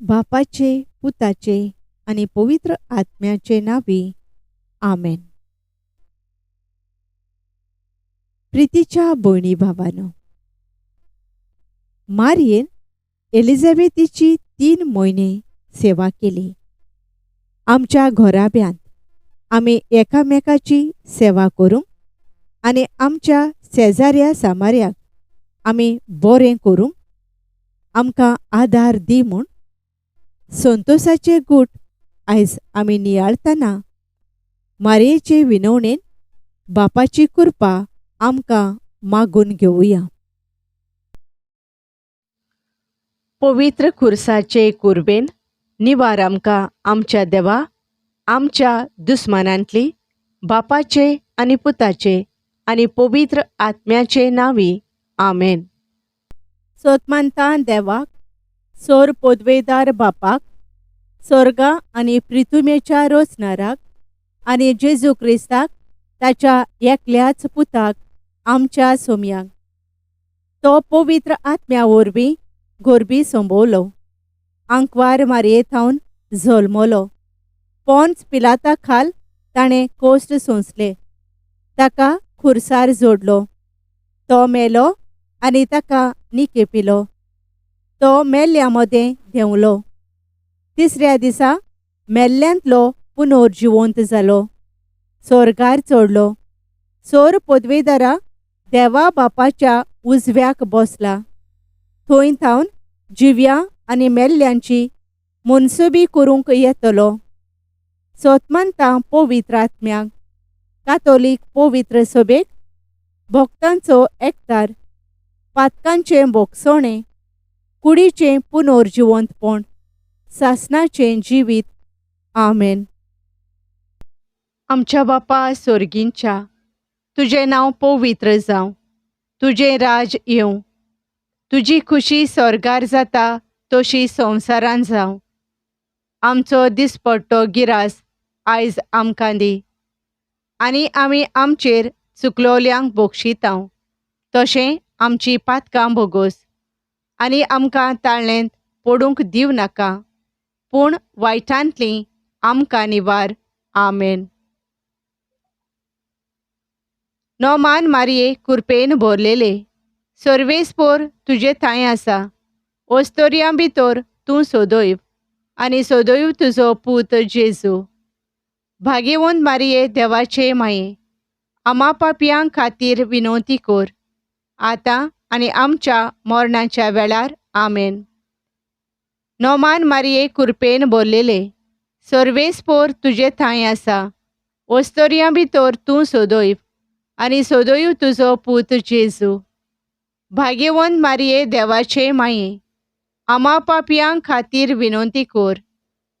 बापाचे, पुताचे आणि पवित्र आत्म्याचे नावी आमेन. प्रीतीच्या भयणी भावानो, मारियेन एलिझाबेथीची 3 महिने सेवा केली. आमच्या घराब्यांत आमी एकामेकाची सेवा करूंक आणि आमच्या शेजाऱ्या सामाऱ्याक आमी बरें करूंक आमकां आदार दी म्हूण संतोषाचे गूट आयज आमी नियाळतना मारयेचे विनवणेन बापाची कृपा आमकां मागून घेवया. पवित्र खुर्साचे कुर्बेन निवार आमकां आमच्या देवा आमच्या दुस्मानांतली बापाचे आनी पुताचे आनी पवित्र आत्म्याचे नावी आमेन. सोतमानता देवाक, सोर पोदवेदार बापाक, स्वर्गा आनी पृथ्वीच्या रोचणाराक आनी जेजू क्रिस्ताक ताच्या एकल्याच पुताक आमच्या सोम्याक तो पवित्र आत्म्या वरवीं गोरबी संभोवलो, आंकवार मारयेथावन जल्मलो, पोंच पिलाता खाल ताणें कोश्ट सोंसले, ताका खुर्सार जोडलो, तो मेलो आनी ताका निकेपिलो, तो मेल्ल्या मदें देंवलो, तिसऱ्या दिसा मेल्ल्यांतलो पुनर्जिवंत जालो, स्वर्गार चडलो, सोर पदवेदारा देवा बापाच्या उजव्याक बसला, थंय थावन जिव्या आनी मेल्ल्यांची मनसुबी करूंक येतलो. सोतमानता पवित्र आत्म्याक, कातोलीक पवित्र सभेक, भक्तांचो एकठार, पातकांचें बोगसणें, कुडीचें पुनर्जिवंतपण, सासणाचें जिवीत. आमेन. आमच्या बापा स्वर्गींच्या, तुजें नांव पवित्र जावं, तुजें राज येवं, तुजी खुशी स्वर्गार जाता तशी संवसारान जावं. आमचो दिसपट्टो गिरास आयज आमकां दी, आनी आमी आमचेर चुकलोल्यांक बक्षितांव, तशें आमची पातकां भोगोस, आनी आमकां ताळणेंत पडूंक दिव नाका, पूण वायटांतलीं आमकां निवार. आमेन. नोमान मारये कृपेन भरलेले, सर्वेस्पोर तुजे थंय आसा, ओस्तोऱ्यां भितर तूं सोदोयव, आनी सोदोयव तुजो पूत जेजू. भाग्यवंत मारये देवाचे माये, आमा पापयां खातीर विनवती कर, आतां आनी आमच्या मरणाच्या वेळार. आमेन. नोमान मारये कृपेन भरलेले, सर्वेस्पोर तुजे थंय आसा, ओस्तोऱ्यां भितर तूं सोदोयव, आनी सोदोयव तुजो पूत जेजू. भाग्यवंत मारये देवाचे माये, आमा पापयां खातीर विनवती कर,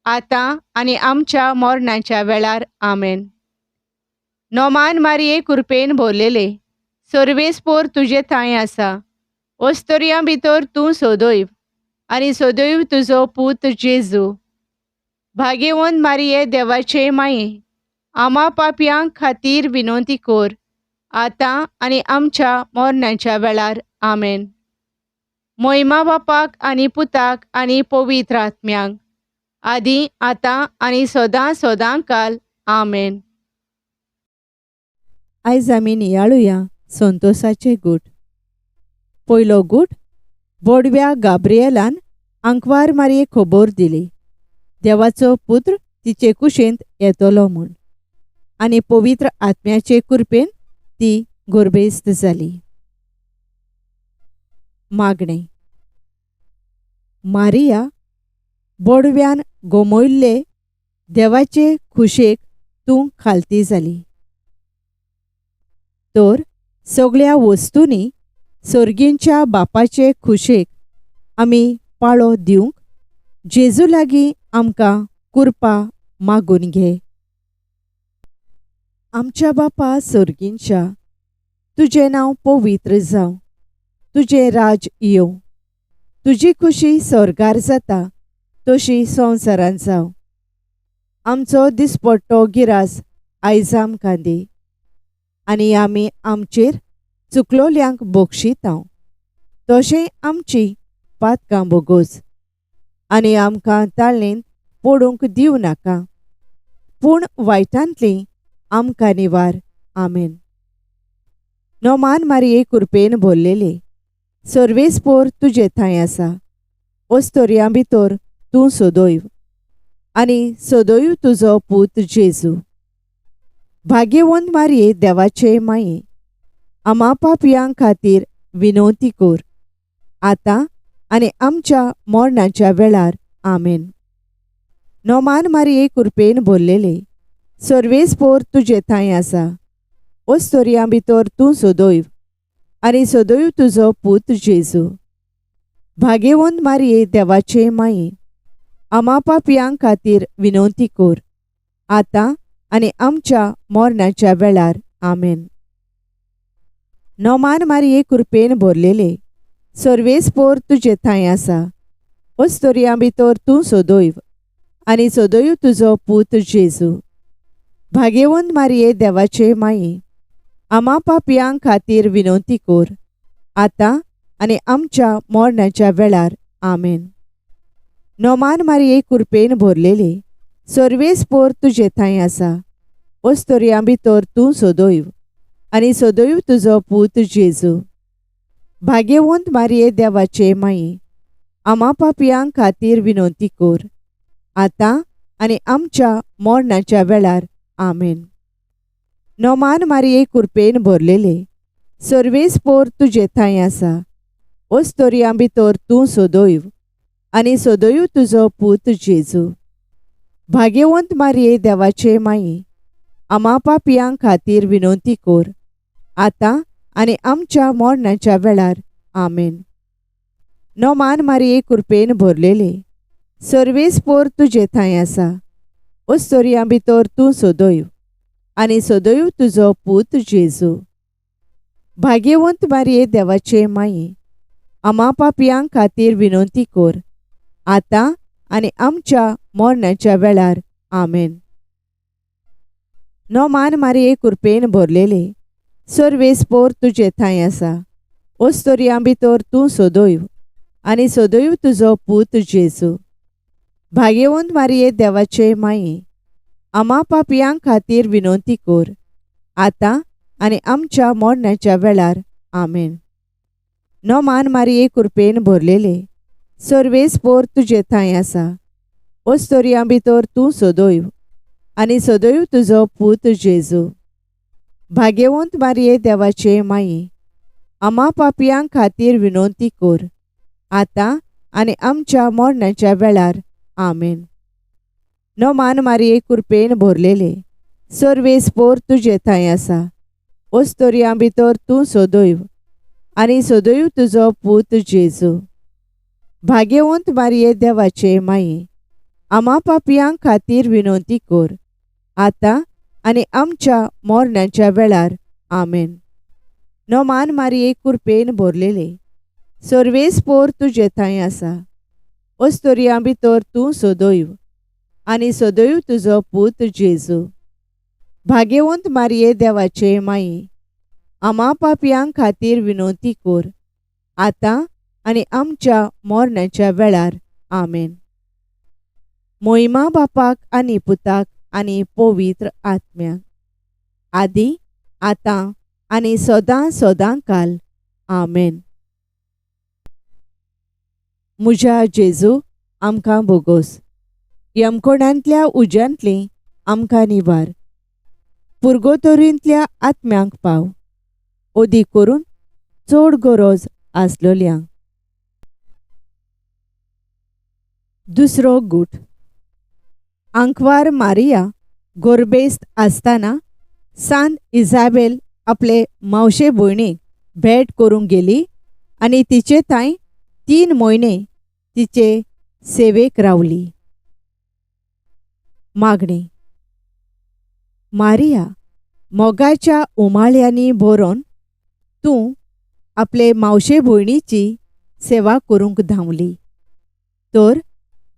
आतां आनी आमच्या मरणाच्या वेळार. आमेन. नोमान मारये कृपेन भरलेले, सर्वेस्पोर तुजे थंय आसा, ओस्तोऱ्यां भितर तूं सोदोयव, आनी सोदोयव तुजो पूत जेजू. भाग्यवंत मारये देवाचे माये, आमा पापयां खातीर विनवती कर, आतां आनी आमच्या मरणाच्या वेळार. आमेन. महिमा बापाक आनी पुताक आनी पवित्र आत्म्यांक, आदी आतां आनी सदां सदां काल. आमेन. आयज आमी नियाळुया संतोषाचे गूट. पयलो गूट. बोडव्या गाब्रिएलान आंकवार मारये खबर दिली, देवाचो पुत्र तिचे कुशींत येतलो म्हूण, आनी पवित्र आत्म्याचे कृपेन ती गर्भेस्त जाली. मागणें. मारिया, बोडव्यान गोमोयल्ले देवाचे खुशेक तूं खालती जाली, तर सगळ्या वस्तूंनी सर्गींच्या बापाचे खुशेक आमी पाळो दिवंक जेजू लागीं आमकां कृपा मागून घे. आमच्या बापा सर्गींच्या, तुजें नांव पवित्र जावं, तुजें राज येवं, तुजी खुशी स्वर्गार जाता तशी संवसारान जावं. आमचो दिसपट्टो गिरास आयज आमकां दी, आनी आमी आमचेर चुकलोल्यांक बक्षितांव, तशें आमची पातकां बोगोस, आनी आमकां ताळणेंत पडूंक दिवं नाका, पूण वायटांतली आमकां निवार. आमेन. नोमान मारये कृपेन भरलेले, सर्वेस्पोर तुजे थंय आसा. ओस्तोरयां भितर तूं सदैव, आनी सदैव तुजो पूत जेजू. भाग्यवंत मारये देवाचे माये, आमा पापयां खातीर विनवती कर, आतां आनी आमच्या मरणाच्या वेळार. आमेन. नोमान मारये कृपेन भरलेले, सर्वेस्पोर तुजे थंय आसा. ओस्तोरयां भितर तूं सदैव, आनी सदैव तुजो पूत जेजू. भाग्यवंत मारये देवाचे माये, आमा पापयां खातीर विनवती कर, आतां आनी आमच्या मरणाच्या वेळार. आमेन. नोमान मारये कृपेन भरलेले, सर्वेस्पोर तुजे थंय आसा. ओस्तोरयां भितर तूं सदैव, आनी सदैव तुजो पूत जेजू. भाग्यवंत मारये देवाचे माये, आमा पापयां खातीर विनवती कर, आतां आनी आमच्या मरणाच्या वेळार. आमेन. नोमान मारये कृपेन भरलेले, सर्वेस्पोर तुजे थंय आसा. ओस्तोरयां भितर तूं सदैव, आनी सदैव तुजो पूत जेजू. भाग्यवंत मारये देवाचे माये, आमा पापयां खातीर विनवती कर, आतां आनी आमच्या मरणाच्या वेळार. आमेन. नोमान मारये कृपेन भरलेले, सर्वेस्पोर तुजे थंय आसा. ओस्तोरयां भितर तूं सदैव, आनी सदैव तुजो पूत जेजू. भाग्यवंत मारये देवाचे माये, आमा पापयां खातीर विनवती कर, आतां आनी आमच्या मरणाच्या वेळार. आमेन. नोमान मारये कृपेन भरलेले, सर्वेस्पोर तुजे थंय आसा. ओस्तोरयां भितर तूं सदैव, आनी सदैव तुजो पूत जेजू. भाग्यवंत मारये देवाचे माये, आमा पापयां खातीर विनवती कर, आतां आनी आमच्या मरणाच्या वेळार. आमेन. नोमान मारये कृपेन भरलेले, सर्वेस्पोर तुजे थंय आसा. ओस्तोरयां भितर तूं सदैव, आनी सदैव तुजो पूत जेजू. भाग्यवंत मारये देवाचे माये, आमा पापयां खातीर विनवती कर, आतां आनी आमच्या मरणाच्या वेळार. आमेन. नोमान मारये कृपेन भरलेले, सर्वेस्पोर तुजे थंय आसा. ओस्तोरयां भितर तूं सदैव, आनी सदैव तुजो पूत जेजू. भाग्यवंत मारये देवाचे माये, आमा पापयां खातीर विनवती कर, आतां आनी आमच्या मरणाच्या वेळार. आमेन. नोमान मारये कृपेन भरलेले, सर्वेस्पोर तुजे थंय आसा. ओस्तोरयां भितर तूं सदैव, आनी सदैव तुजो पूत जेजू. भाग्यवंत मारये देवाचे माये, आमा पापयां खातीर विनवती कर, आतां आनी आमच्या मरणाच्या वेळार. आमेन. नोमान मारये कृपेन भरलेले, सर्वेस्पोर तुजे थंय आसा. ओस्तोरयां भितर तूं सदैव, आनी सदैव तुजो पूत जेजू. भाग्यवंत मारये देवाचे माये, आमा पापयां खातीर विनवती कर, आतां आनी आमच्या मरणाच्या वेळार. आमेन. मोहिमा बापाक आनी पुताक आनी पवित्र आत्म्याक, आदी आतां आनी सदां सदां काल. आमेन. म्हज्या जेजू आमकां बोगोस, यमकोणांतल्या उज्यांतली आमकां निवार. पुर्गोतोरींतल्या आत्म्यांक पाव, ओदी करून चड गरज आसलोल्यांक. दुसरो गूट. आंकवार मारिया गोरबेस्त आसतना सांत इजाबेल आपले मावशे भयणीक भेट करूंक गेली, आनी तिचे थंय 3 म्हयने तिचे सेवेक रावली. मागणी. मारिया, मोगाच्या उमाळ्यांनी भरोन तूं आपले मावशे भयणीची सेवा करूंक धांवली, तर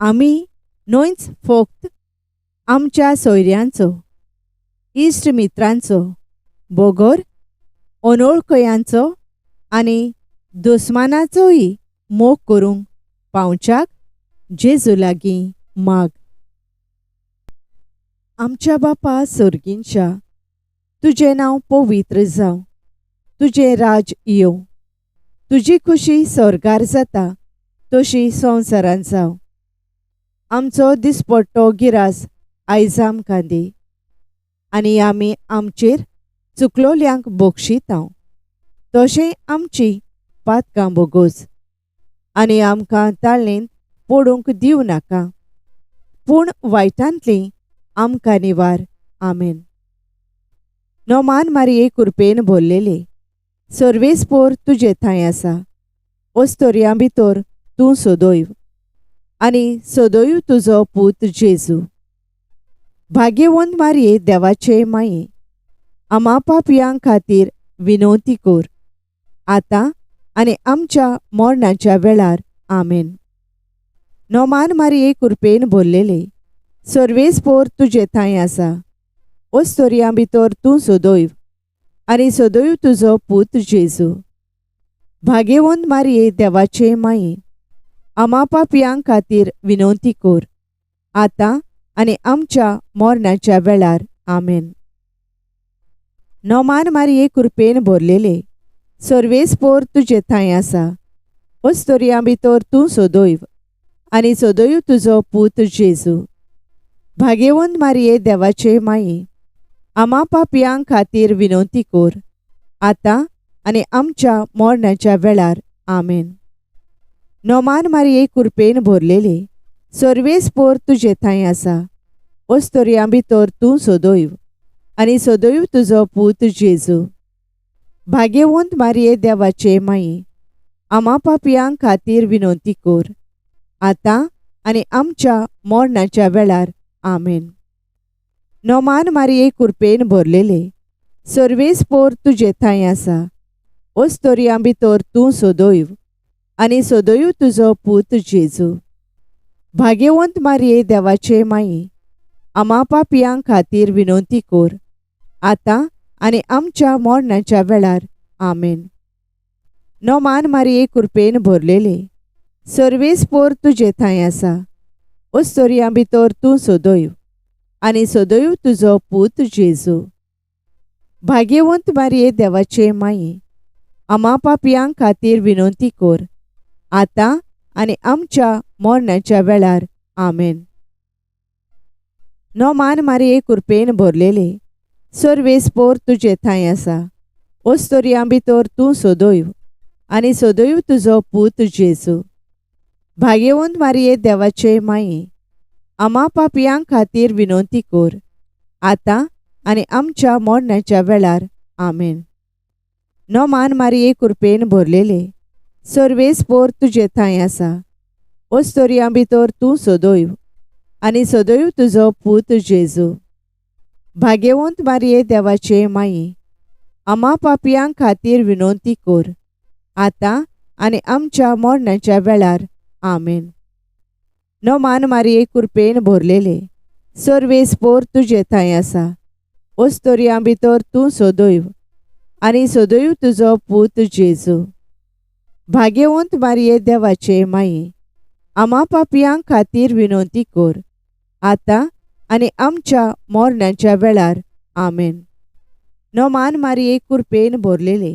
आमी न्हयच फकत आमच्या सोयऱ्यांचो, इश्ट मित्रांचो, बोगोर अनोळखयांचो आनी दुस्मानाचोय मोग करूंक पावच्याक जेजू लागीं माग. आमच्या बापा सर्गींच्या, तुजें नांव पवित्र जावं. तुजें राज येवं. तुजी खुशी स्वर्गार जाता तशी संवसारांत जावं. आमचो दिसपट्टो गिरास आयज आमकां दी, आनी आमी आमचेर चुकलोल्यांक बक्षितांव. तशें आमची पातकां बोगोस, आनी आमकां ताळणेंत पडूंक दिवं नाका, पूण वायटांतलीं आमकां निवार. आमेन. नोमान मारये कृपेन भरलेले, सर्वेस्पोर तुजे थंय आसा. ओस्तोरयां भितर तूं सदैव, आनी सदैव तुजो पूत जेजू. भाग्यवंत मारये देवाचे माये, आमा पापयां खातीर विनवती कर, आतां आनी आमच्या मरणाच्या वेळार. आमेन. नोमान मारये कृपेन भरलेले, सर्वेस्पोर तुजे थंय आसा. ओस्तोरयां भितर तूं सदैव, आनी सदैव तुजो पूत जेजू. भाग्यवंत मारये देवाचे माये, आमा पापयां खातीर विनवती कर, आतां आनी आमच्या मरणाच्या वेळार. आमेन. नोमान मारये कृपेन भरलेले, सर्वेस्पोर तुजे थंय आसा. ओस्तोरयां भितर तूं सदैव, आनी सदैव तुजो पूत जेजू. भाग्यवंत मारये देवाचे माये, आमा पापयां खातीर विनवती कर, आतां आनी आमच्या मरणाच्या वेळार. आमेन. नोमान मारये कृपेन भरलेले, सर्वेस्पोर तुजे थंय आसा. ओस्तोरयां भितर तूं सदैव, आनी सदैव तुजो पूत जेजू. भाग्यवंत मारये देवाचे माये, आमा पापयां खातीर विनवती कर, आतां आनी आमच्या मरणाच्या वेळार. आमेन. नोमान मारये कृपेन भरलेले, सर्वेस्पोर तुजे थंय आसा. ओस्तोरयां भितर तूं सदैव, आनी सदैव तुजो पूत जेजू. भाग्यवंत मारये देवाचे माये, आमा पापयां खातीर विनवती कर, आतां आनी आमच्या मरणाच्या वेळार. आमेन. नोमान मारये कृपेन भरलेले, सर्वेस्पोर तुजे थंय आसा. ओस्तोरयां भितर तूं सदैव, आनी सदैव तुजो पूत जेजू. भाग्यवंत मारये देवाचे माये, आमा पापयां खातीर विनवती कर, आतां आनी आमच्या मरणाच्या वेळार. आमेन. नोमान मारये कृपेन भरलेले, सर्वेस्पोर तुजे थंय आसा. ओस्तोरयां भितर तूं सदैव, आनी सदैव तुजो पूत जेजू. भाग्यवंत मारये देवाचे माये, आमा पापयां खातीर विनवती कर, आतां आनी आमच्या मरणाच्या वेळार. आमेन. नोमान मारये कृपेन भरलेले, सर्वेस्पोर तुजे थंय आसा. ओस्तोरयां भितर तूं सदैव, आनी सदैव तुजो पूत जेजू. भाग्यवंत मारये देवाचे माये, आमा पापयां खातीर विनवती कर, आतां आनी आमच्या मरणाच्या वेळार. आमेन. नोमान मारये कृपेन भरलेले, सर्वेस्पोर तुजे थंय आसा. ओस्तोरयां भितर तूं सदैव, आनी सदैव तुजो पूत जेजू. भाग्यवंत मारये देवाचे माये, आमा पापयां खातीर विनवती कर, आतां आनी आमच्या मरणाच्या वेळार. आमेन. नोमान मारये कृपेन भरलेले,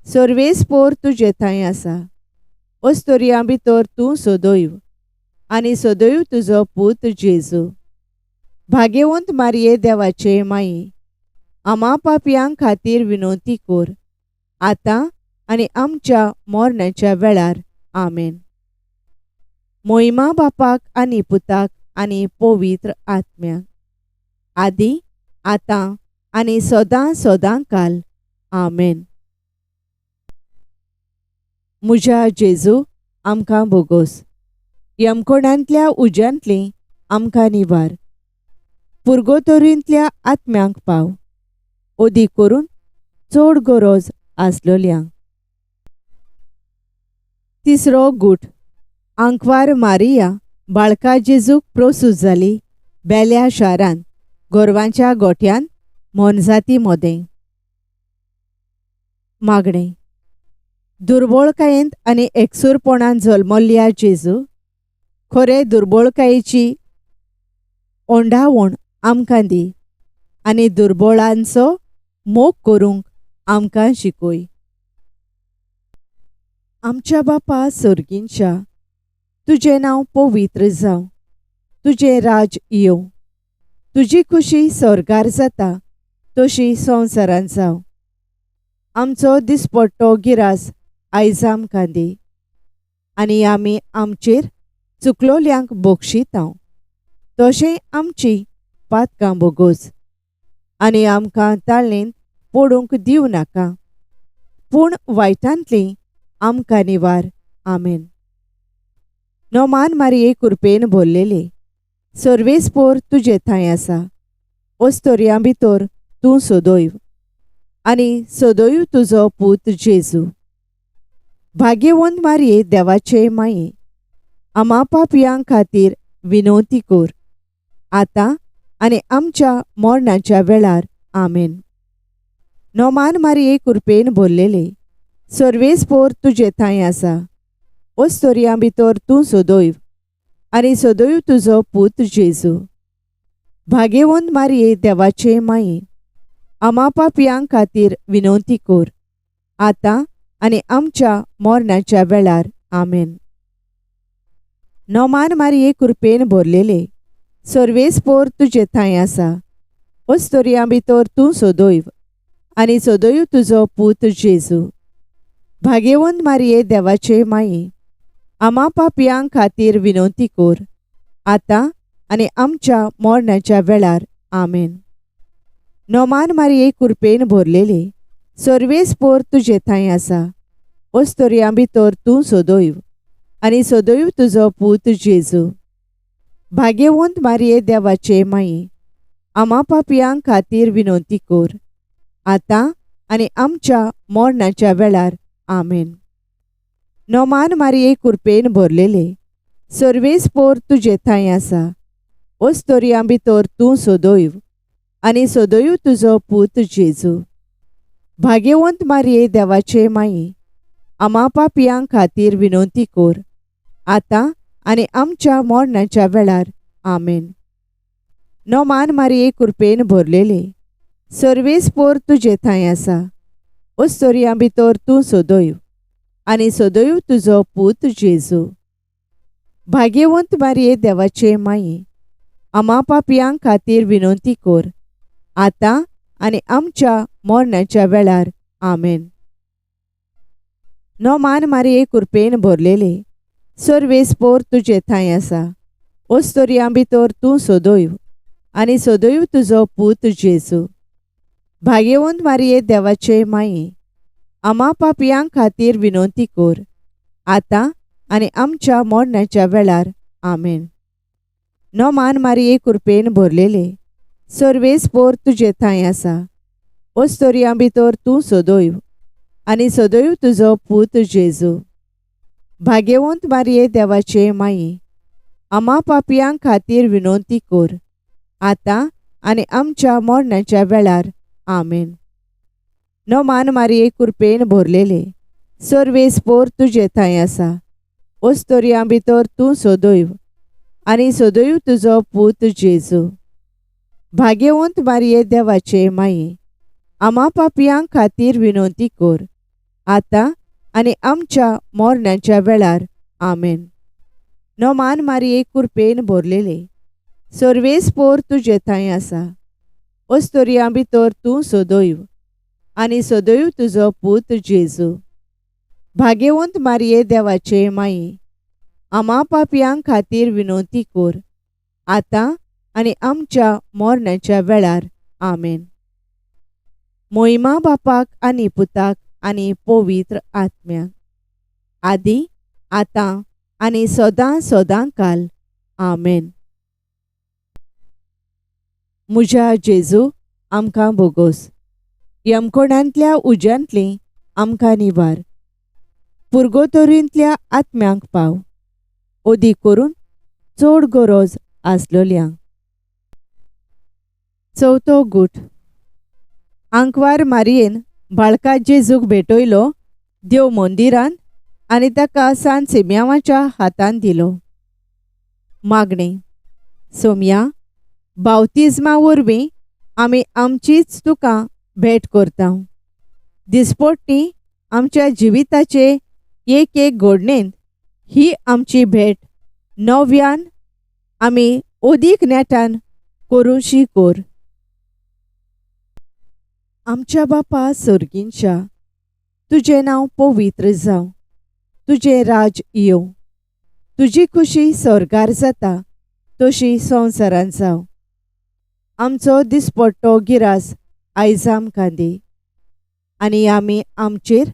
सर्वेस्पोर तुजे थंय आसा. ओस्तोरयां भितर तूं सदैव, आनी सदैव तुजो पूत जेजू. भाग्यवंत मारये देवाचे माये, आमा पापयां खातीर विनवती कर, आतां आनी आमच्या मरणाच्या वेळार. आमेन. मोहिमा बापाक आनी पुताक आनी पवित्र आत्म्याक, आदी आतां आनी सदां सदां काल. आमेन. म्हज्या जेजू आमकां बोगोस, यमकोणांतल्या उज्यांतलीं आमकां निवार. पुर्गोतोरींतल्या आत्म्यांक पाव, ओदी करून चड गरज आसलोल्यांक. तिसरो गूठ. आंकवार मारिया बाळका जेजूक प्रोसूत जाली बेल्या शारांत, गोरवांच्या गोठ्यान मोनजाती मोदें. मागणें. दुर्बळकायेंत आनी एकसूरपणान जल्मल्ल्या जेजू, खोरे दुर्बळकायेची ओंडावण आमकां दी आनी दुर्बळांचो मोग करूंक आमकां शिकय. आमच्या बापा सर्गींच्या, तुजें नांव पवित्र जावं. तुजें राज येवं. तुजी खुशी स्वर्गार जाता तशी संवसारांत जावं. आमचो दिसपट्टो गिरास आयज आमकां दी आनी आमी आमचेर चुकलोल्यांक बक्षितांव तशें आमची पातकां बोगोस आनी आमकां ताळणेंत पडूंक दिवं नाका, पूण वायटांतलीं आमकां निवार. आमेन. नोमान मारये कृपेन भरलेले, सर्वेस्पोर तुजे थंय आसा. ओस्तोरयां भितर तूं सोदोयव आनी सोदोयव तुजो पूत जेजू. भाग्यवंत मारये देवाचे माये, आमा पापयां खातीर विनवती कर, आतां आनी आमच्या मरणाच्या वेळार. आमेन. नोमान मारये कृपेन भरलेले, सर्वेस्पोर तुजे थंय आसा. ओस्तोरयां भितर तूं सोदोयव आनी सोदोयव तुजो पूत जेजू. भाग्यवंत मारये देवाचे माये, आमा पापयां खातीर विनवती कर, आतां आनी आमच्या मरणाच्या वेळार. आमेन. नोमान मारये कृपेन भरलेले, सर्वेस्पोर तुजे थंय आसा. ओस्तोरयां भितर तूं सोदोयव आनी सोदोयव तुजो पूत जेजू. भाग्यवंत मारये देवाचे माये, आमा पापयां खातीर विनवती कर, आतां आनी आमच्या मरणाच्या वेळार. आमेन. नोमान मारये कृपेन भरलेले, सर्वेस्पोर तुजे थंय आसा. ओस्तोरयां भितर तूं सोदोयव आनी सोदोयव तुजो पूत जेजू. भाग्यवंत मारये देवाचे माये, आमा पापयां खातीर विनवती कर, आतां आनी आमच्या मरणाच्या वेळार. आमेन. नोमान मारये कृपेन भरलेले, सर्वेस्पोर तुजे थंय आसा. ओस्तोरयां भितर तूं सोदोयव आनी सोदोयव तुजो पूत जेजू. भाग्यवंत मारये देवाचे माये, आमा पापयां खातीर विनवती कर, आतां आनी आमच्या मरणाच्या वेळार. आमेन. नोमान मारये कृपेन भरलेले, सर्वेस्पोर तुजे थंय आसा. ओस्तोरयां भितर तूं सोदोयव आनी सोदोयव तुजो पूत जेजू. भाग्यवंत मारये देवाचे माये, आमा पापयां खातीर विनवती कर, आतां आनी आमच्या मरणाच्या वेळार. आमेन. नोमान मारये कृपेन भरलेले, सर्वेस्पोर तुजे थंय आसा. ओस्तोरयां भितर तूं सोदोयव आनी सोदोयव तुजो पूत जेजू. भाग्यवंत मारये देवाचे माये, आमा पापयां खातीर विनवती कर, आतां आनी आमच्या मरणाच्या वेळार. आमेन. नोमान मारये कृपेन भरलेले, सर्वेस्पोर तुजे थंय आसा. ओस्तोरयां भितर तूं सोदोयव आनी सोदोयव तुजो पूत जेजू. भाग्यवंत मारये देवाचे माये, आमा पापयां खातीर विनवती कर, आतां आनी आमच्या मरणाच्या वेळार. आमेन. नोमान मारये कृपेन भरलेले, सर्वेस्पोर तुजे थंय आसा. ओस्तोरयां भितर तूं सोदोयव आनी सोदोयव तुजो पूत जेजू. भाग्यवंत मारये देवाचे माये, आमा पापयां खातीर विनवती कर, आतां आनी आमच्या मरणाच्या वेळार. आमेन. नोमान मारये कृपेन भरलेले, सर्वेस्पोर तुजे थंय आसा. ओस्तोरयां भितर तूं सोदोयव आनी सोदोयव तुजो पूत जेजू. भाग्यवंत मारये देवाचे माये, आमा पापयां खातीर विनवती कर, आतां आनी आमच्या मरणाच्या वेळार. आमेन. मोहिमा बापाक आनी पुताक आनी पवित्र आत्म्याक, आदी आतां आनी सदां सदां काल. आमेन. म्हज्या जेजू आमकां बोगोस. यमकोणांतल्या उज्यांतलीं आमकां निवार. पुर्गोतोरींतल्या आत्म्यांक पाव, ओदी करून चड गरज आसलोल्यांक. चवथो गूठ. आंकवार मारयेन बाळका जेजूक भेटयलो देव मंदिरांत आनी ताका सांत सिमेवाच्या हातांत दिलो. मागणें. सोम्या, बावतिजमा वरवीं आमी आमचीच तुका भेट करता. दिसपट्टी आमच्या जिविताचे एक एक घडणेंत ही आमची भेट नव्यान आमी ओदीक नेटान करूंशी कोर. आमच्या बापा सर्गींच्या, तुजें नांव पवित्र जावं. तुजें राज येवं. तुजी खुशी स्वर्गार जाता तशी संवसारांत जावं. आमचो दिसपट्टो गिरास आयज आमकां दी. आनी आमी आमचेर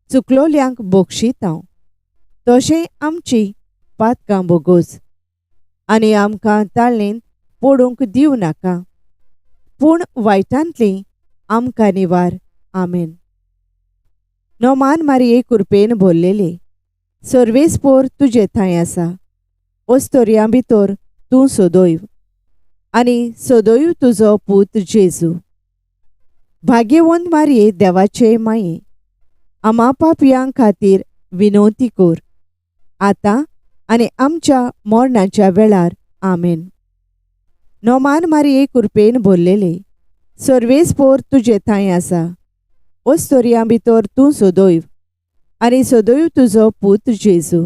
चुकलोल्यांक बक्षितांव. तशें आमची पातकां बोगोस. आनी आमकां ताळणेंत पडूंक दिवं नाका, पूण वायटांतलीं आमकां निवार. आमेन. नोमान मारये कृपेन भरलेले, सर्वेस्पोर तुजे थंय आसा. ओस्तोरयां भितर तूं सदैव, आनी सदैव तुजो पूत जेजू. भाग्यवंत मारये देवाचे माये, आमा पापयां खातीर विनवती कोर, आतां आनी आमच्या मरणाच्या वेळार. आमेन. नोमान मारये कृपेन भरलेले, सर्वेस्पोर तुजे थंय आसा. ओस्तोरयां भितर तूं सदैव, आनी सदैव तुजो पूत जेजू.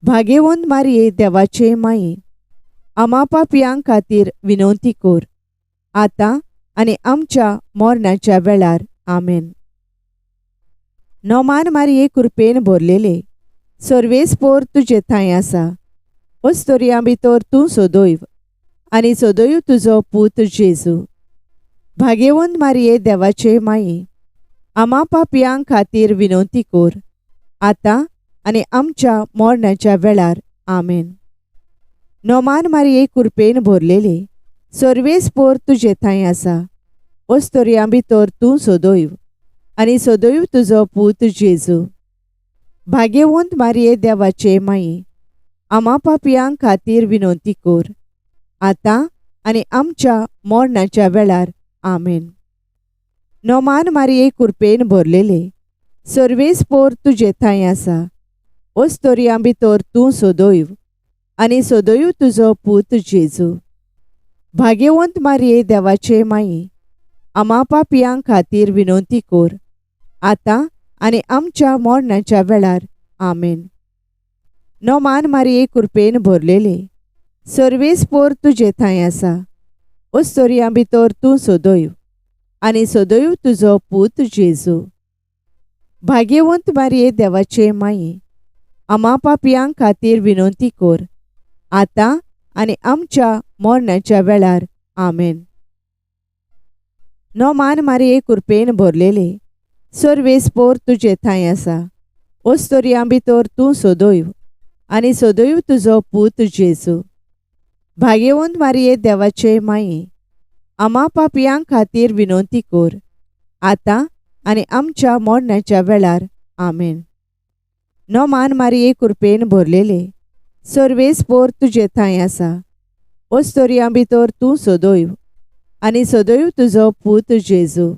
भाग्यवंत मारये देवाचे माये, आमा पापयां खातीर विनवती कोर, आतां आनी आमच्या मरणाच्या वेळार. आमेन. नोमान मारये कृपेन भरलेले, सर्वेस्पोर तुजे थंय आसा. ओस्तोरयां भितर तूं सदैव, आनी सदैव तुजो पूत जेजू. भाग्यवंत मारये देवाचे माये, आमा पापयां खातीर विनवती कोर, आतां आनी आमच्या मरणाच्या वेळार. आमेन. नोमान मारये कृपेन भरलेले, सर्वेस्पोर तुजे थंय आसा. ओस्तोरयां भितर तूं सदैव, आनी सदैव तुजो पूत जेजू. भाग्यवंत मारये देवाचे माये, आमा पापयां खातीर विनवती कोर, आतां आनी आमच्या मरणाच्या वेळार. आमेन. नोमान मारये कृपेन भरलेले, सर्वेस्पोर तुजे थंय आसा. ओस्तोरयां भितर तूं सदैव, आनी सदैव तुजो पूत जेजू. भाग्यवंत मारये देवाचे माये, आमा पापयां खातीर विनवती कोर, आतां आनी आमच्या मरणाच्या वेळार. आमेन. नोमान मारये कृपेन भरलेले, सर्वेस्पोर तुजे थंय आसा. ओस्तोरयां भितर तूं सदैव, आनी सदैव तुजो पूत जेजू. भाग्यवंत मारये देवाचे माये, आमा पापयां खातीर विनवती कोर, आतां आनी आमच्या मरणाच्या वेळार. आमेन. नोमान मारये कृपेन भरलेले, सर्वेस्पोर तुजे थंय आसा. ओस्तोरयां भितर तूं सदैव, आनी सदैव तुजो पूत जेजू. भाग्यवंत मारये देवाचे माये, आमा पापयां खातीर विनवती कोर, आतां आनी आमच्या मरणाच्या वेळार. आमेन. नोमान मारये कृपेन भरलेले, सर्वेस्पोर तुजे थंय आसा. ओस्तोरयां भितर तूं सदैव, आनी सदैव तुजो पूत जेजू.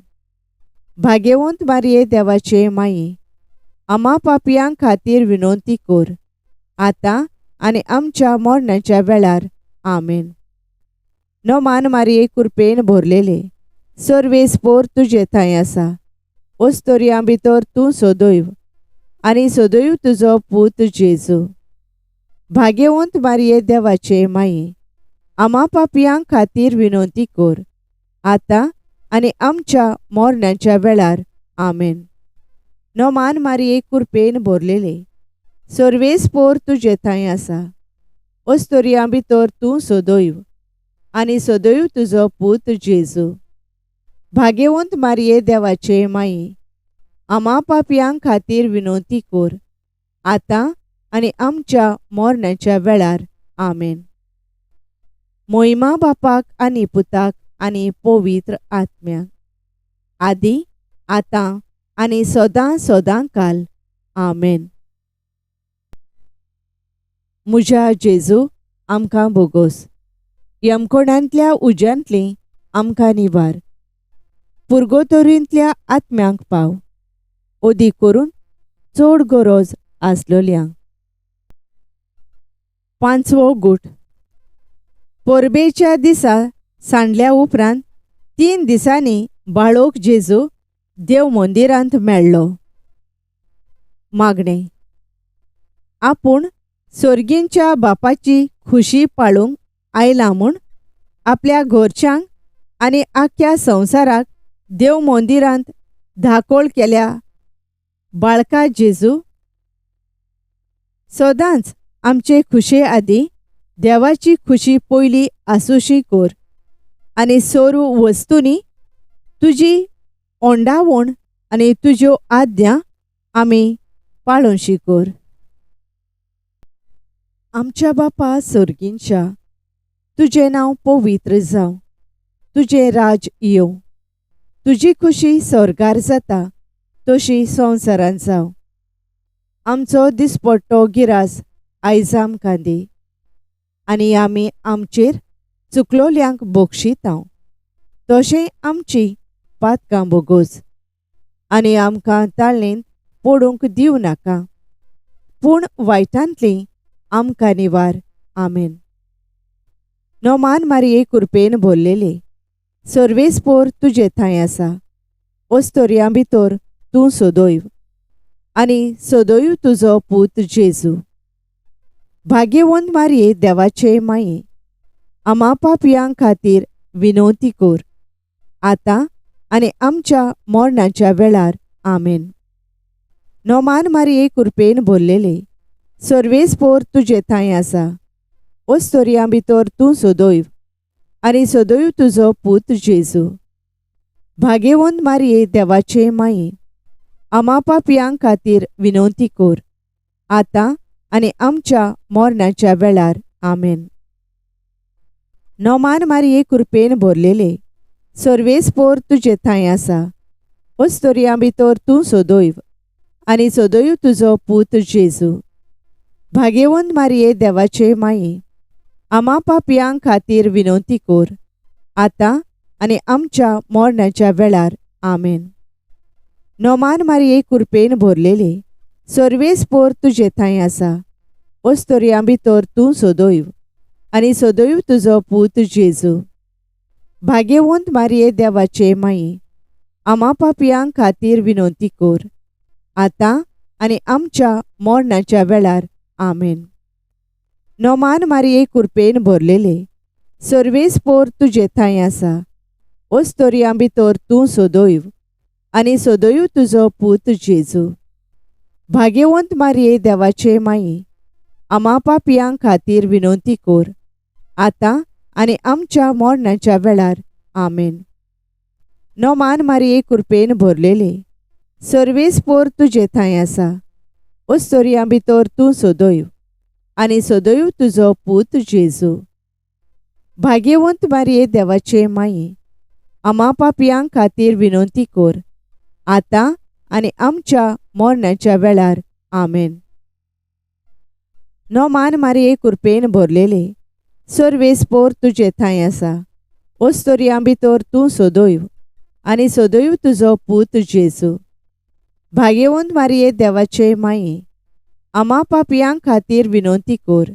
भाग्यवंत मारये देवाचे माये, आमा पापयां खातीर विनवती कोर, आतां आनी आमच्या मरणाच्या वेळार. आमेन. नोमान मारये कृपेन भरलेले, सर्वेस्पोर तुजे थंय आसा. ओस्तोरयां भितर तूं सदैव, आनी सदैव तुजो पूत जेजू. भाग्यवंत मारये देवाचे माये, आमा पापयां खातीर विनवती कोर, आतां आनी आमच्या मरणाच्या वेळार. आमेन. नोमान मारये कृपेन भरलेले, सर्वेस्पोर तुजे थंय आसा. ओस्तोरयां भितर तूं सदैव, आनी सदैव तुजो पूत जेजू. भाग्यवंत मारये देवाचे माये, आमा पापयां खातीर विनवती कोर, आतां आनी आमच्या मरणाच्या वेळार. आमेन. मोहिमा बापाक आनी पुताक आनी पवित्र आत्म्याक, आदी आतां आनी सदां सदां काल. आमेन. म्हज्या जेजू आमकां बोगोस. यमकोणांतल्या उज्यांतलीं आमकां निवार. पुर्गोतोरींतल्या आत्म्यांक पाव, ओदी करून चड गरज आसलोल्यांक. पांचवो गूठ. पोरबेच्या दिसा सांडल्या उपरांत 3 दिसांनी बाळोक जेजू देव मंदिरांत मेळ्ळो. मागणें. आपूण सोर्गींच्या बापाची खुशी पाळूंक आयला म्हूण आपल्या घरच्यांक आनी आख्ख्या संवसाराक देव मंदिरांत धाकोळ केल्या बाळका जेजू, सदांच आमचे खुशे आदीं देवाची खुशी पयली आसुशी कोर आनी सोरू वस्तूंनी तुजी ओंडावण आनी तुज्यो आज्ञा आमी पाळोवशी कोर. आमच्या बापा सोर्गींच्या, तुजें नांव पवित्र जावं. तुजें राज येवं. तुजी खुशी स्वर्गार जाता तशी संवसारांत जावं. आमचो दिसपट्टो गिरास आयज आमकां दी आनी आमी आमचेर चुकलोल्यांक बक्षितांव तशें आमची पातकां बोगोस आनी आमकां ताळणेंत पडूंक दिवं नाका, पूण वायटांतलीं आमकां निवार. आमेन. नोमान मारये कृपेन भरलेले, सर्वेस्पोर तुजे थंय आसा. ओस्तोरयां भितर तूं सोदोयव आनी सोदोयव तुजो पूत जेजू. भाग्यवंत मारये देवाचे माये, आमा पापयां खातीर विनवती कोर, आतां आनी आमच्या मरणाच्या वेळार. आमेन. नोमान मारये कृपेन भरलेले, सर्वेस्पोर तुजे थंय आसा. ओस्तोरयां भितर तूं सोदोयव आनी सोदोयव तुजो पूत जेजू. भाग्यवंत मारये देवाचे माये, आमा पापयां खातीर विनवती कोर, आतां आनी आमच्या मरणाच्या वेळार. आमेन. नोमान मारये कृपेन भरलेले, सर्वेस्पोर तुजे थंय आसा. ओस्तोरयां भितर तूं सोदोयव आनी सोदोयव तुजो पूत जेजू. भाग्यवंत मारये देवाचे माये, आमा पापयां खातीर विनवती कोर, आतां आनी आमच्या मरणाच्या वेळार. आमेन. नोमान मारये कृपेन भरलेले, सर्वेस्पोर तुजे थंय आसा. ओस्तोरयां भितर तूं सोदोयव आनी सोदोयव तुजो पूत जेजू. भाग्यवंत मारये देवाचे माये, आमा पापयां खातीर विनवती कोर, आतां आनी आमच्या मरणाच्या वेळार. आमेन. नोमान मारये कृपेन भरलेले, सर्वेस्पोर तुजे थंय आसा. ओस्तोरयां भितर तूं सोदोयव आनी सोदोयव तुजो पूत जेजू. भाग्यवंत मारये देवाचे माये, आमा पापयां खातीर विनवती कोर, आतां आनी आमच्या मरणाच्या वेळार. आमेन. नोमान मारये कृपेन भरलेले, सर्वेस्पोर तुजे थंय आसा. ओस्तोरयां भितर तूं सोदोयव आनी सोदोयव तुजो पूत जेजू. भाग्यवंत मारये देवाचे माये, आमा पापयां खातीर विनवती कोर, आतां आनी आमच्या मरणाच्या वेळार. आमेन. नोमान मारये कृपेन भरलेले, सर्वेस्पोर तुजे थंय आसा. ओस्तोरयां भितर तूं सोदोयव आनी सोदोयव तुजो पूत जेजू. भाग्यवंत मारये देवाचे माये, आमा पापयां खातीर विनवती कोर,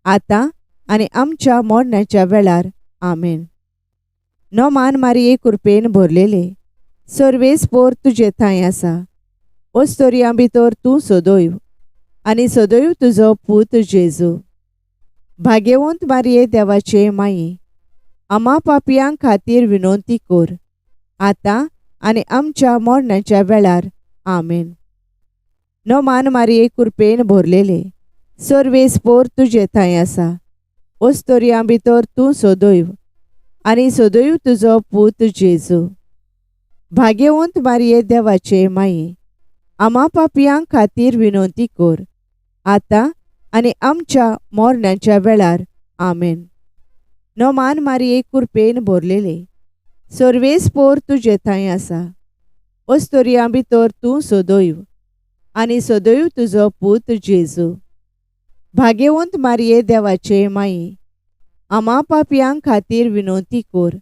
आतां आनी आमच्या मरणाच्या वेळार. आमेन. नोमान मारये कृपेन भरलेले, सर्वेस्पोर तुजे थंय आसा. ओस्तोरयां भितर तूं सोदोयव आनी सोदोयव तुजो पूत जेजू. भाग्यवंत मारये देवाचे माये, आमा पापयां खातीर विनवती कोर, आतां आनी आमच्या मरणाच्या वेळार. आमेन. नोमान मारये कृपेन भरलेले, सर्वेस्पोर तुजे थंय आसा. ओस्तोरयां भितर तूं सोदोयव आनी सोदोयव तुजो पूत जेजू. भाग्यवंत मारये देवाचे माये, आमा पापयां खातीर विनवती कोर, आतां आनी आमच्या मरणाच्या वेळार. आमेन. नोमान मारये कृपेन भरलेले, सर्वेस्पोर तुजे थंय आसा. ओस्तोरयां भितर तूं सोदोयव आनी सोदोयव तुजो पूत जेजू. भाग्यवंत मारये देवाचे माये, आमा पापयां खातीर विनवती कोर,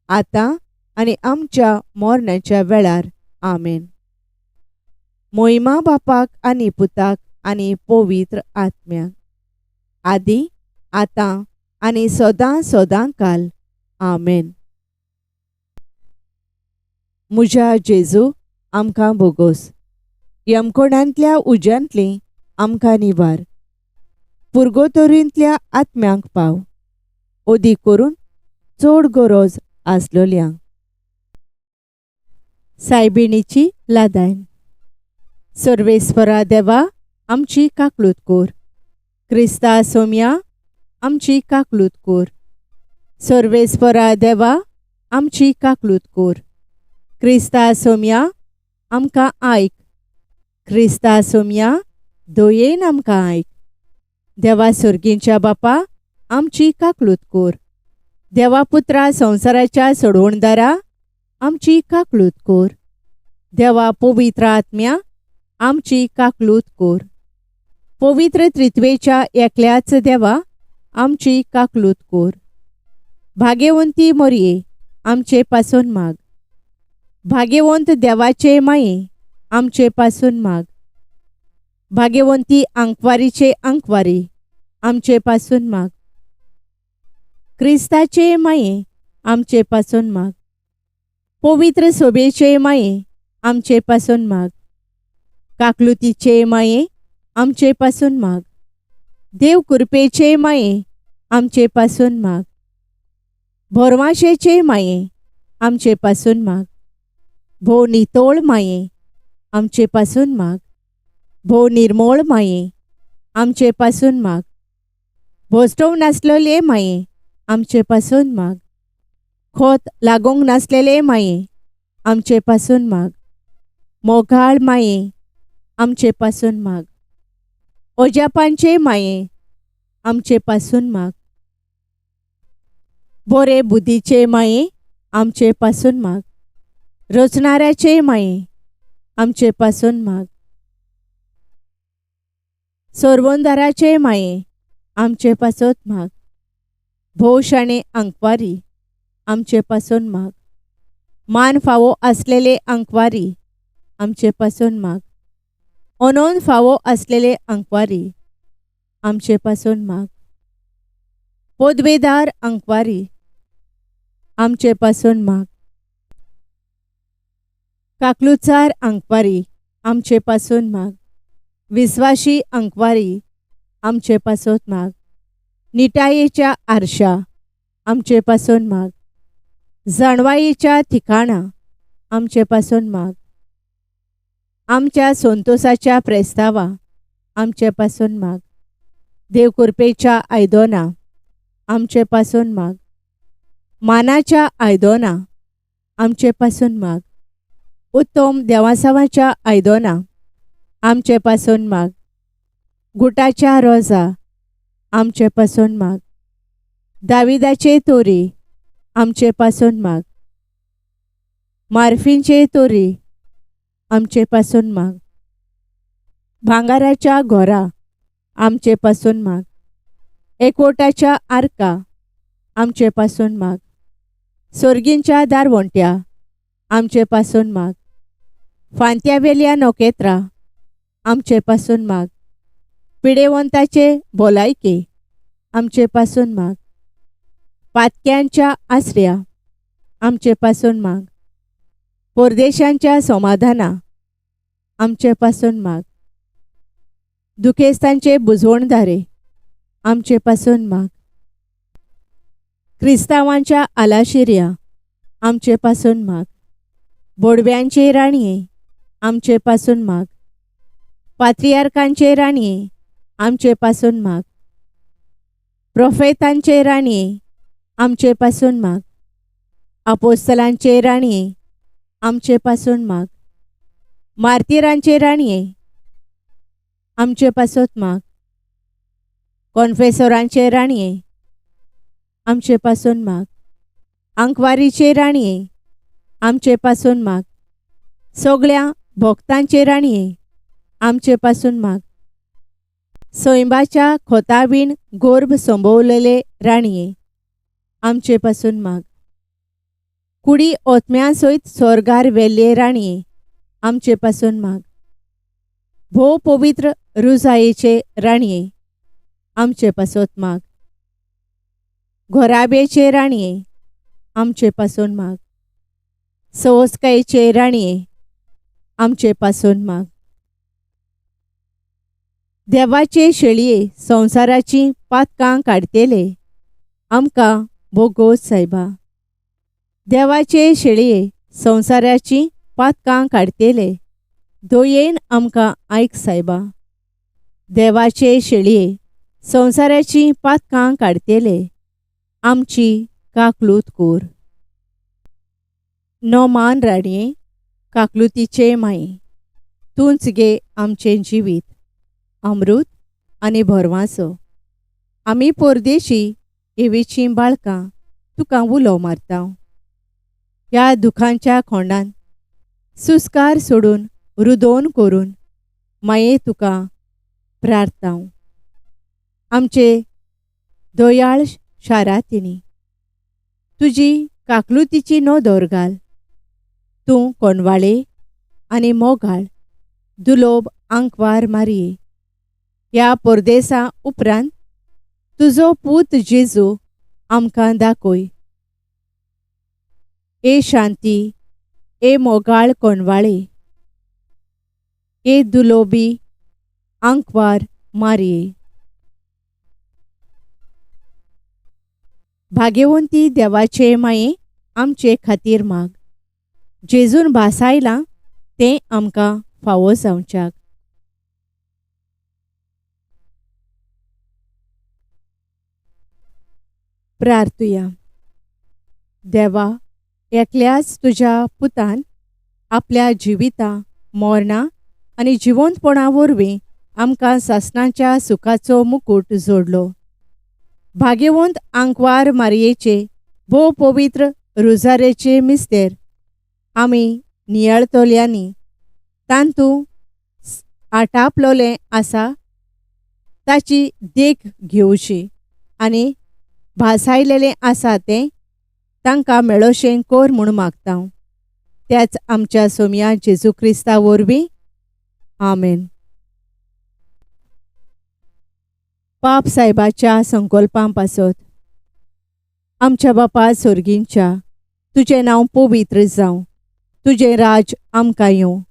आतां आनी आमच्या मरणाच्या वेळार. आमेन. मोहिमा बापाक आनी पुताक आनी पवित्र आत्म्याक, आदी आतां आनी सदां सदांकाल आमेन. म्हज्या जेजू आमकां बोगोस. यमकोणांतल्या उज्यांतली आमकां निवार. पुर्गोतोरींतल्या आत्म्यांक पाव. ओदी करून चड गरज आसलोल्यांक. सायबिणीची लादायन. सर्वेस्परा देवा आमची काकलूत कोर. क्रिस्ता सोम्या आमची काकलूत कोर. सर्वेस्परा देवा आमची काकलूत कोर. क्रिस्ता सोम्या आमकां आयक. क्रिस्ता सोम्या दयेन आमकां आयक. देवा सर्गींच्या बापा आमची काकलूत कोर. देवा पुत्रा संवसाराच्या सोडवणदारा आमची काकलूत कोर. देवा पवित्र आत्म्या आमची काकलूत कोर. पवित्र त्रित्वेच्या एकल्याच देवा आमची काकलूत कोर. भाग्यवंती मोरये आमचे पासून माग. भाग्यवंत देवाचे माये आमचे पासून माग. भाग्यवंती अंकवारीचे अंकवारी आमचे पासून माग. क्रिस्ताचे माये आमचे पासून माग. पवित्र सोबेचे माये आमचे पासून माग. काकलुतीचे माये आमचे पासून माग. देव कृपेचे माये आमचे पासून माग. भरमाशेचे माये आमचे पासून माग. भो नितोळ माये आमचे पासून माग. भो निर्मोळ माये आमचे पासून माग. भोस्टव नासलेले माये आमचे पासून माग. खोत लागोंक नासलेले माये आमचे पासून माग. मोगाळ माये आमचे पासून माग. ओजापांचे माये आमचे पासून माग. बोरे बुद्धीचे माये आमचे पासून माग. रचणाऱ्याचे माये आमचे पासून माग. सोरवोंदाराचे माये आमचे पासून माग. भोशाणे अंकवारी आमचे पासून माग. मान फावो असलेले अंकवारी आमचे पासून माग. अनोन फावो असलेले अंकवारी आमचे पासून माग. पोदवेदार अंकवारी आमचे पासून माग. काकलुचार अंकवारी आमचे पासून माग. विश्वासी अंकवारी आमचे पासून माग. निटायेच्या आरशा आमचे पासून माग. जाणवायेच्या ठिकाणा आमचे पासून माग. आमच्या संतोषाच्या प्रेस्तावा आमचे पासून माग. देवकृपेच्या आयदोना आमचे पासून माग. मानाच्या आयदोना आमचे पासून माग. उत्तम देवासावाच्या आयदोना आमचे पासून माग. गुटाच्या रोजा आमचे पासून माग. दाविदाचे तोरी आमचे पासून माग. मार्फींचे तोरी आमचे पासून माग. भांगाराच्या घोरा आमचे पासून माग. एकवटाच्या आर्का आमचे पासून माग. सोर्गींच्या दारवंट्या आमचे पासून माग. फांत्यावेल्या नोकेत्रा आमचे पासून माग. पिडेवंताचे भोलायके आमचे पासून माग. पातक्यांच्या आसऱ्या आमचे पासून माग. परदेशांच्या समाधाना आमचे पासून माग. दुखेस्तांचे बुजवणदारे आमचे पासून माग. क्रिस्तावांच्या आलाशिर्या आमचे पासून माग. बोडव्यांचे राणये आमचे पासून माग. पात्रियार्कांचे राणये आमचे पासून माग. प्रोफेतांचे राणये आमचे पासून माग. अपोस्तलांचे राणये आमचे पासून माग. मार्तिरांचे राणये आमचे पासून माग. कॉन्फेसोरांचे राणये आमचे पासून माग. अंकवारीचे राणये आमचे पासून माग. सगळ्या भक्तांचे राणये आमचे पासून माग. सैंबाच्या खोताबीन गोर्भ संभोवलेले राणये आमचे पासून माग. कुडी ओतम्यांसयत स्वर्गार वेल्ले राणये आमचे पासून माग. भोव पवित्र रुजायेचे राणये आमचे पासोत माग. घोराबेचे राणये, आमचे पासून माग. सवस्कायेचे राणये, आमचे पासून माग. देवाचे शेळये संसाराची पातकां काडतेले, आमकां बोगोस सायबा. देवाचे शेळये संसाराची पातकां काडतेले, दोयेन आमकां आयक सायबा. देवाचे शेळये संसाराची पातकां काडतेले, आमची काकलूत कोर. नोमान राणये, काकलुतीचे माये, तूंच गे आमचें जिवीत, अमृत आनी भरवासो. आमी परदेशी एवेचीं बाळकां तुका उलो मारता. ह्या दुखांच्या खोंडान सुस्कार सोडून रुदोवन करून माये तुका प्रार्थांव. आमचे दोयाळ शारांतणी तुजी काकलुतीची नोदोर घाल. तूं कोणवाळे आनी मोगाळ दुलोब आंकवार मारये. ह्या परदेसा उपरांत तुजो पूत जेजू आमकां दाखोय. ए शांती, ए मोगाळ कोणवाळे, ए दुलोबी आंकवार मारये. भाग्यवंती देवाचे माये, आमचे खातीर माग. जेजून भासायलां तें आमकां फावो जावच्याक. प्रार्थुया. देवा, एकल्याच तुज्या पुतान आपल्या जिविता, मरणा आनी जिवंतपणा वरवीं आमकां सासणाच्या सुखाचो मुकुट जोडलो. भाग्यवंत आंकवार मारयेचे भोव पवित्र रुजारेचे मिस्तेर आमी नियाळतोल्यांनी तांतूं आटापलोलें आसा ताची देख घेवची आनी भासायलेलें आसा तें तांकां मेळोशें कोर म्हूण मागता. त्याच आमच्या सोम्या जेजू क्रिस्ता वरवीं. आमेन. पाप सायबाच्या संकल्पां पासत. आमच्या बापा सोर्गींच्या, तुजें नांव पवित्र जावं. तुजें राज आमकां येवं.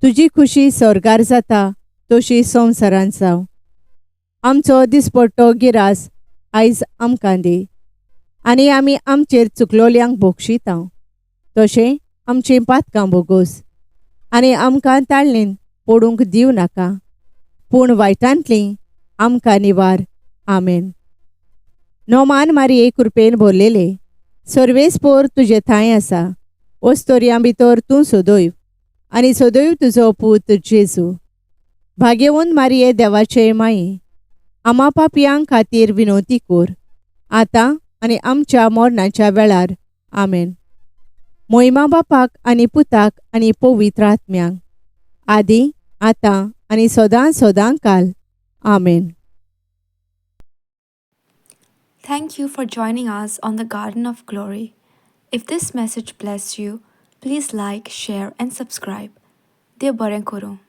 तुजी खुशी स्वर्गार जाता तशी संवसारांत जावं. आमचो दिसपट्टो गिरास आयज आमकां दी. आनी आमी आमचेर चुकलोल्यांक बोगशिता तशें आमचीं पातकां बोगोस. आनी आमकां ताळणेन पडूंक दिवं नाका, पूण वायटांतलीं आमकां निवार. आमेन. नोमान मारये, कृपेन भरलेले, सर्वेस्पोर तुजे थंय आसा. ओस्तोरयां भितर तूं सदैव आनी सदैव तुजो पूत जेजू. भाग्यवंत मारये, देवाचे माये, आमा पापयांक खातीर विनोती कोर, आतां आनी आमच्या मरणाच्या वेळार. आमेन. मोहिमा बापाक आनी पुताक आनी पवित्र आत्म्यांक, आदी आतां आनी सदां सदां काल. आमेन. Thank you for joining us on the Garden of Glory. If this message blessed you, please like, share, and subscribe. Dear Baren Koro.